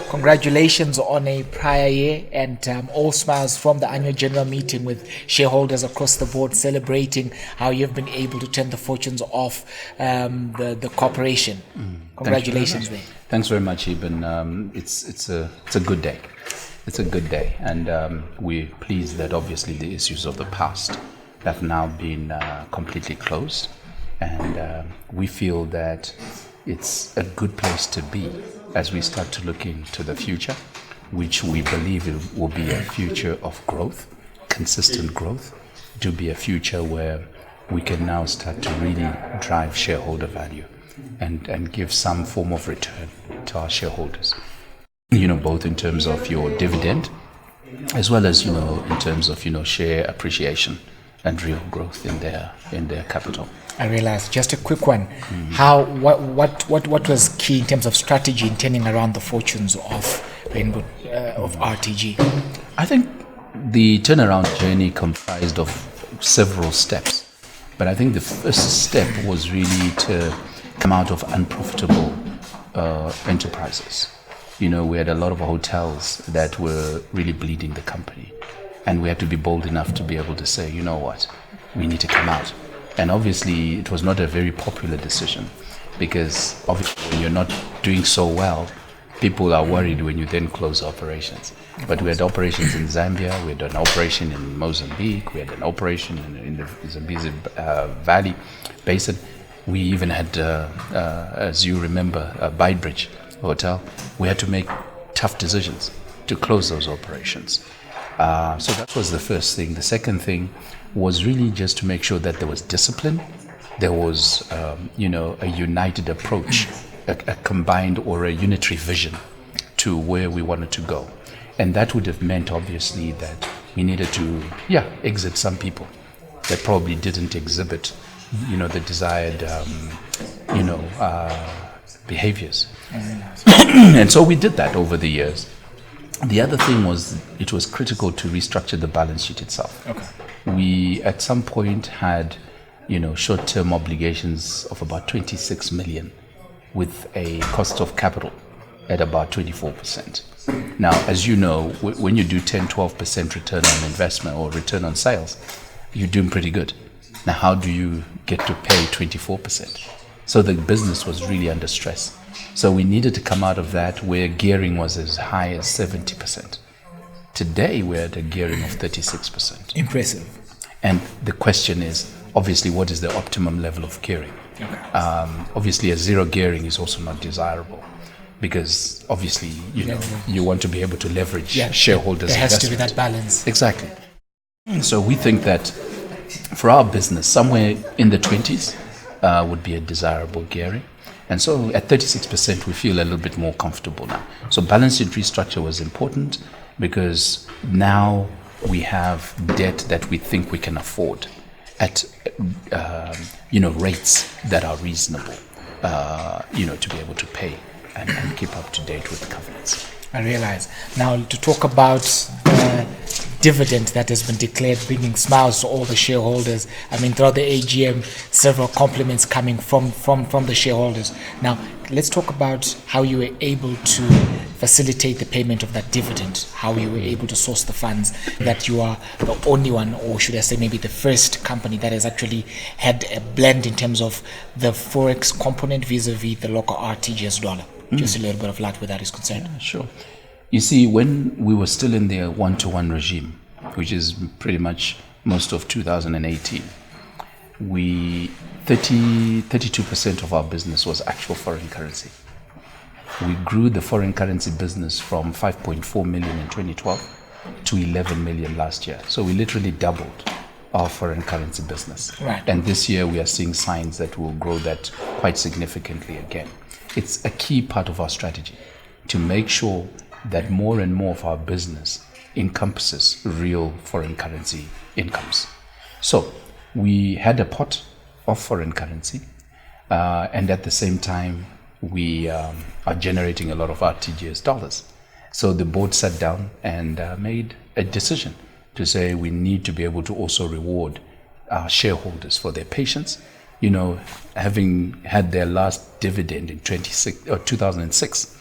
Congratulations on a prior year, and all smiles from the annual general meeting with shareholders across the board celebrating how you've been able to turn the fortunes of the corporation. Congratulations there. Thanks very much, Eben. It's a good day. It's a good day, and we're pleased that obviously the issues of the past have now been completely closed, and we feel that it's a good place to be as we start to look into the future, which we believe it will be a future of growth, consistent growth, to be a future where we can now start to really drive shareholder value and give some form of return to our shareholders, both in terms of your dividend as well as, in terms of, share appreciation and real growth in their capital. I realized, just a quick one, what was key in terms of strategy in turning around the fortunes of RTG? I think the turnaround journey comprised of several steps, but I think the first step was really to come out of unprofitable enterprises. We had a lot of hotels that were really bleeding the company, and we had to be bold enough to be able to say, you know what, we need to come out. And obviously it was not a very popular decision, because obviously when you're not doing so well, people are worried when you then close operations. But we had operations in Zambia, we had an operation in Mozambique, we had an operation in the Zambezi Valley Basin. We even had, as you remember, Beitbridge Hotel. We had to make tough decisions to close those operations. So that was the first thing. The second thing was really just to make sure that there was discipline, there was, a united approach, a combined or a unitary vision to where we wanted to go. And that would have meant, obviously, that we needed to, exit some people that probably didn't exhibit, the desired, behaviors. And so we did that over the years. The other thing was, it was critical to restructure the balance sheet itself. Okay. We, at some point, had, short-term obligations of about 26 million with a cost of capital at about 24%. Now, as you know, when you do 10-12% return on investment or return on sales, you're doing pretty good. Now, how do you get to pay 24%? So the business was really under stress. So we needed to come out of that where gearing was as high as 70%. Today, we're at a gearing of 36%. Impressive. And the question is, obviously, what is the optimum level of gearing? Okay. Obviously, a zero gearing is also not desirable, because obviously, you want to be able to leverage shareholders' There has investment. to be that balance. Exactly. So we think that for our business, somewhere in the 20s would be a desirable gearing. And so at 36%, we feel a little bit more comfortable now. So balance sheet restructure was important, because now we have debt that we think we can afford at, rates that are reasonable, to be able to pay and keep up to date with the covenants. I realize. Now, to talk about the dividend that has been declared, bringing smiles to all the shareholders. I mean, throughout the AGM, several compliments coming from the shareholders. Now, let's talk about how you were able to facilitate the payment of that dividend, how you were able to source the funds, that you are the only one, or should I say maybe the first company that has actually had a blend in terms of the Forex component vis-a-vis the local RTGS dollar. Just a little bit of light where that is concerned. Yeah, sure. You see, when we were still in the one-to-one regime, which is pretty much most of 2018, 32% of our business was actual foreign currency. We grew the foreign currency business from 5.4 million in 2012 to 11 million last year. So we literally doubled our foreign currency business. Right. And this year we are seeing signs that we'll grow that quite significantly again. It's a key part of our strategy to make sure that more and more of our business encompasses real foreign currency incomes. So we had a pot of foreign currency, and at the same time, we are generating a lot of RTGS dollars. So the board sat down and made a decision to say we need to be able to also reward our shareholders for their patience. Having had their last dividend in 2006,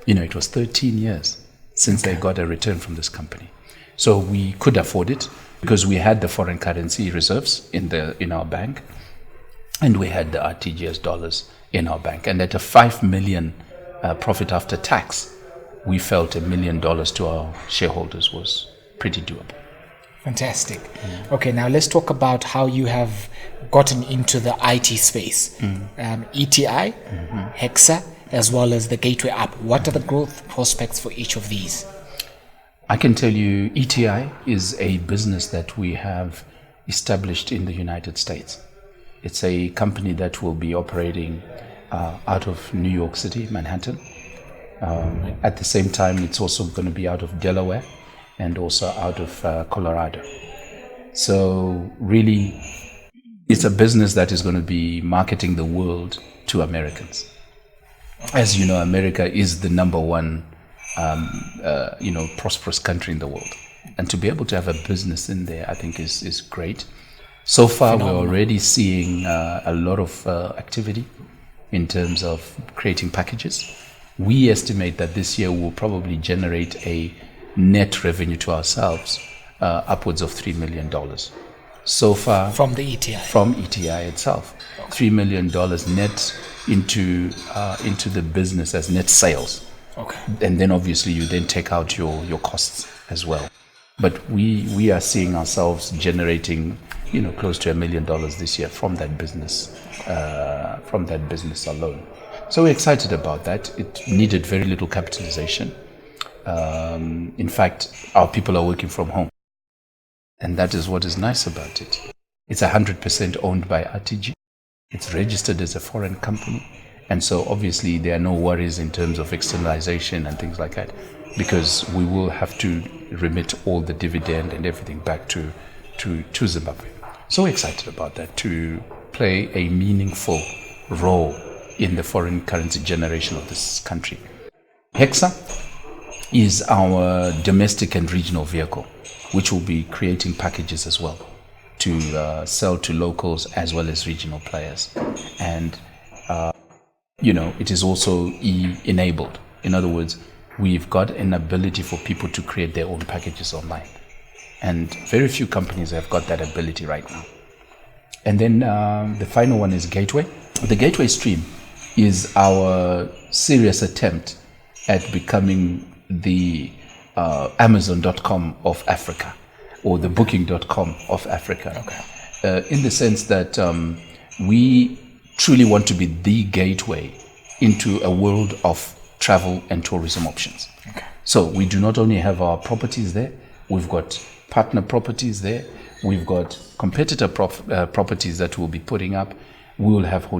It was 13 years since they got a return from this company. So we could afford it because we had the foreign currency reserves in our bank, and we had the RTGS dollars in our bank. And at a 5 million profit after tax, we felt $1 million to our shareholders was pretty doable. Fantastic. Okay, now let's talk about how you have gotten into the IT space. ETI, Hexa, as well as the Gateway app. What are the growth prospects for each of these? I can tell you ETI is a business that we have established in the United States. It's a company that will be operating out of New York City, Manhattan. At the same time, it's also going to be out of Delaware and also out of Colorado. So really, it's a business that is going to be marketing the world to Americans. As you know, America is the number one, prosperous country in the world. And to be able to have a business in there, I think is great. So far, phenomenal. We're already seeing a lot of activity in terms of creating packages. We estimate that this year we'll probably generate a net revenue to ourselves upwards of $3 million. So far, from the ETI? From ETI itself. $3 million net into the business as net sales. Okay. And then obviously you then take out your costs as well. But we are seeing ourselves generating close to $1 million this year from that business alone. So we're excited about that. It needed very little capitalization. In fact, our people are working from home. And that is what is nice about it. It's 100% owned by RTG. It's registered as a foreign company. And so obviously there are no worries in terms of externalization and things like that, because we will have to remit all the dividend and everything back to Zimbabwe. So we're excited about that, to play a meaningful role in the foreign currency generation of this country. Hexa is our domestic and regional vehicle, which will be creating packages as well to sell to locals as well as regional players. And, it is also e-enabled. In other words, we've got an ability for people to create their own packages online. And very few companies have got that ability right now. And then the final one is Gateway. The Gateway stream is our serious attempt at becoming the Amazon.com of Africa, or the Booking.com of Africa. Okay. In the sense that we truly want to be the gateway into a world of travel and tourism options. Okay. So we do not only have our properties there, we've got partner properties there, we've got competitor properties that we'll be putting up. We will have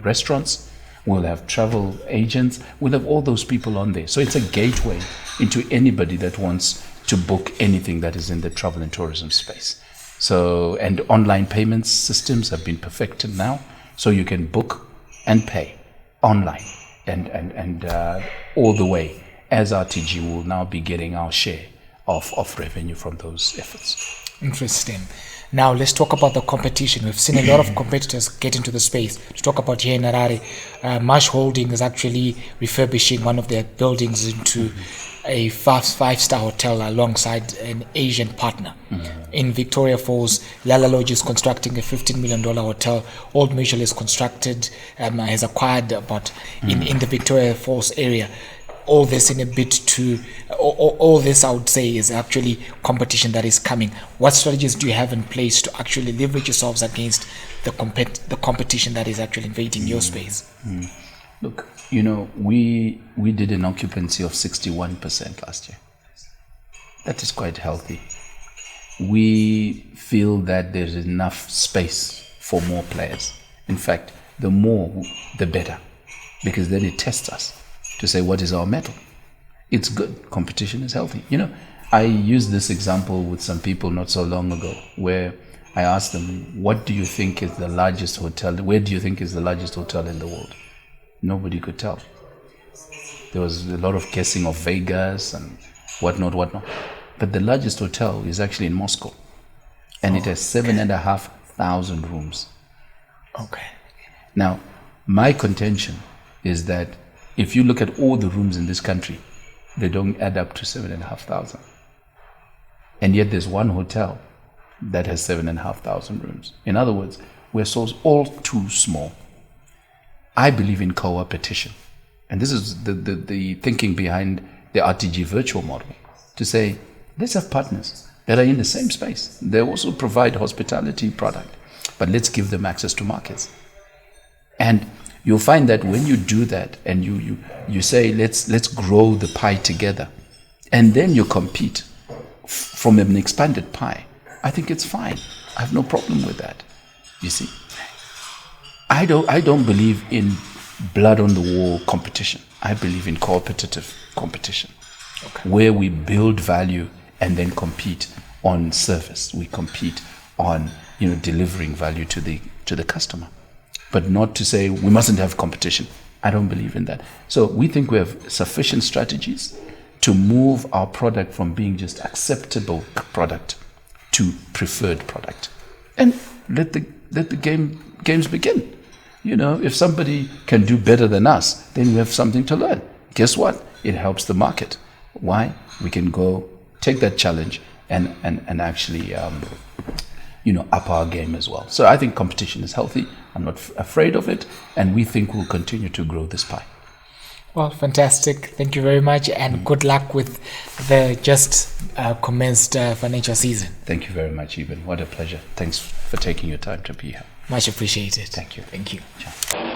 restaurants, we'll have travel agents, we'll have all those people on there. So it's a gateway into anybody that wants to book anything that is in the travel and tourism space. So, and online payments systems have been perfected now, so you can book and pay online and all the way, as RTG will now be getting our share of revenue from those efforts. Interesting. Now let's talk about the competition. We've seen a lot of competitors get into the space. To talk about here in Harare, Marsh Holding is actually refurbishing one of their buildings into a five-star hotel alongside an Asian partner. In Victoria Falls, Lala Lodge is constructing a $15 million hotel. Old Mutual is constructed, has acquired about in the Victoria Falls area. All this in a bid to, all this I would say is actually competition that is coming. What strategies do you have in place to actually leverage yourselves against the competition that is actually invading your space? Look, we did an occupancy of 61% last year. That is quite healthy. We feel that there's enough space for more players. In fact, the more, the better, because then it tests us to say, what is our metal? It's good. Competition is healthy. I used this example with some people not so long ago, where I asked them, what do you think is the largest hotel? Where do you think is the largest hotel in the world? Nobody could tell. There was a lot of guessing of Vegas and whatnot. But the largest hotel is actually in Moscow. And it has 7,500 rooms. Okay. Now, my contention is that if you look at all the rooms in this country, they don't add up to 7,500. And yet there's one hotel that has 7,500 rooms. In other words, we're so all too small. I believe in co-opetition. And this is the thinking behind the RTG virtual model, to say, let's have partners that are in the same space. They also provide hospitality product, but let's give them access to markets. And you'll find that when you do that and you say, let's grow the pie together, and then you compete from an expanded pie, I think it's fine. I have no problem with that. You see, I don't believe in blood on the wall competition. I believe in cooperative competition, where we build value and then compete on service. We compete on delivering value to the customer, but not to say we mustn't have competition. I don't believe in that. So we think we have sufficient strategies to move our product from being just acceptable product to preferred product, and let the games begin. If somebody can do better than us, then we have something to learn. Guess what? It helps the market. Why? We can go take that challenge and actually up our game as well. So I think competition is healthy. I'm not afraid of it, and we think we'll continue to grow this pie. Well, fantastic. Thank you very much, and good luck with the just commenced financial season. Thank you very much, Eben. What a pleasure. Thanks for taking your time to be here. Much appreciated. Thank you. Thank you. Ciao.